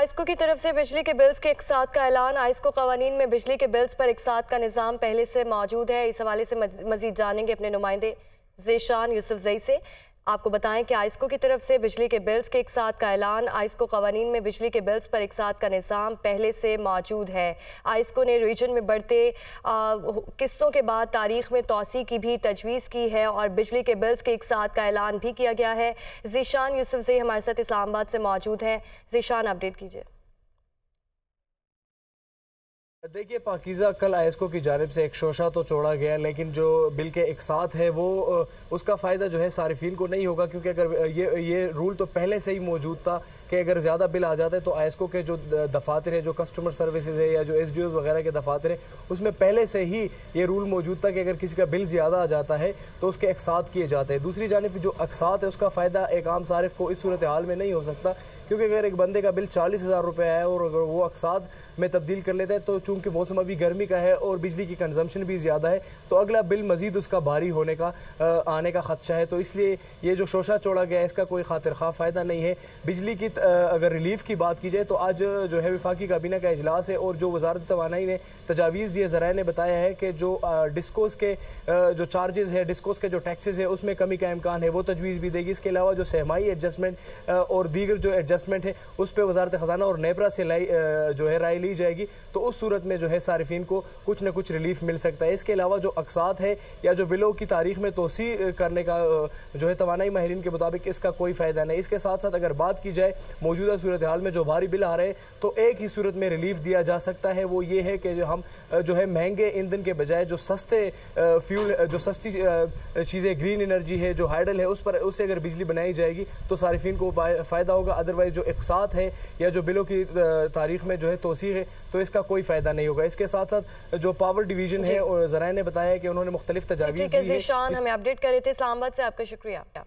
आइस्को की तरफ से बिजली के बिल्स के इकसात का ऐलान। आइस्को कवानीन में बिजली के बिल्स पर इकसात का निज़ाम पहले से मौजूद है। इस हवाले से मजीद जानेंगे अपने नुमाइंदे ज़ेशान यूसुफजई से। आपको बताएं कि आइस्को की तरफ से बिजली के बिल्स के इकसात का ऐलान। आइस्को कवानीन में बिजली के बिल्स पर इकसात का निज़ाम पहले से मौजूद है। आइस्को ने रीजन में बढ़ते किस्तों के बाद तारीख में तोसी की भी तजवीज़ की है और बिजली के बिल्स के इकसात का ऐलान भी किया गया है। ज़ेशान यूसुफजई हमारे साथ इस्लामाबाद से मौजूद हैं। ज़ेशान, अपडेट कीजिए। देखिए पाकीज़ा, कल आइस्को की जानिब से एक शोशा तो छोड़ा गया, लेकिन जो बिल के इकसात है वो उसका फ़ायदा जो है सारिफीन को नहीं होगा, क्योंकि अगर ये रूल तो पहले से ही मौजूद था कि अगर ज़्यादा बिल आ जाता है तो आइस्को के जो दफातर है, जो कस्टमर सर्विसेज है या जो SDOs वगैरह के दफातर है, उसमें पहले से ही ये रूल मौजूद था कि अगर किसी का बिल ज़्यादा आ जाता है तो उसके इकसात किए जाते हैं। दूसरी जानिब जो इकसात है उसका फ़ायदा एक आम सारिफ को इस सूरत हाल में नहीं हो सकता, क्योंकि अगर एक बंदे का बिल 40,000 रुपये है और अगर वो अकसाद में तब्दील कर लेता है तो चूंकि मौसम अभी गर्मी का है और बिजली की कंजम्पशन भी ज़्यादा है तो अगला बिल मजीद उसका भारी होने का आने का खदशा है। तो इसलिए ये जो शोशा छोड़ा गया है इसका कोई खातिर खा फ़ायदा नहीं है। बिजली की अगर रिलीफ की बात की जाए तो आज जो है वफाकी काबीना का इजलास है और जो वजारत तवानाई ने तजावीज़ दिए, ज़राए ने बताया है कि जो डिस्कोस के जो चार्जेस है, डिस्कोस के जो टैक्सेस है उसमें कमी का इम्कान है, वो तजवीज़ भी देगी। इसके अलावा जो सहमाई एडजस्टमेंट और दीगर जो एडजस्टमेंट है उस पर वजारत ख़जाना और नेपरा से जो है राय ली जाएगी, तो उस सूरत में जो है सारिफीन को कुछ न कुछ रिलीफ मिल सकता है। इसके अलावा जो अकसात है या जो बिलों की तारीख में तोसी करने का जो है तवानाई माहिरीन के मुताबिक इसका कोई फ़ायदा नहीं। इसके साथ साथ अगर बात की जाए मौजूदा सूरत हाल में जो भारी बिल आ रहे हैं तो एक ही सूरत में रिलीफ दिया जा सकता है, वो ये है कि जो हम जो है महंगे ईंधन के बजाय जो सस्ते फ्यूल, जो सस्ती चीज़ें, ग्रीन एनर्जी है, जो हाइडल है, उससे अगर बिजली बनाई जाएगी तो सारिफीन को फ़ायदा होगा। अदरवाइज जो इकसात है या जो बिलों की तारीख में जो है तोसी है तो इसका कोई फ़ायदा नहीं होगा। इसके साथ साथ जो पावर डिवीजन है, ज़राए ने बताया कि उन्होंने मुख्तलिफ तजावीज़ दी है। हमें अपडेट कर रहे थे इस्लामाबाद से, आपका शुक्रिया।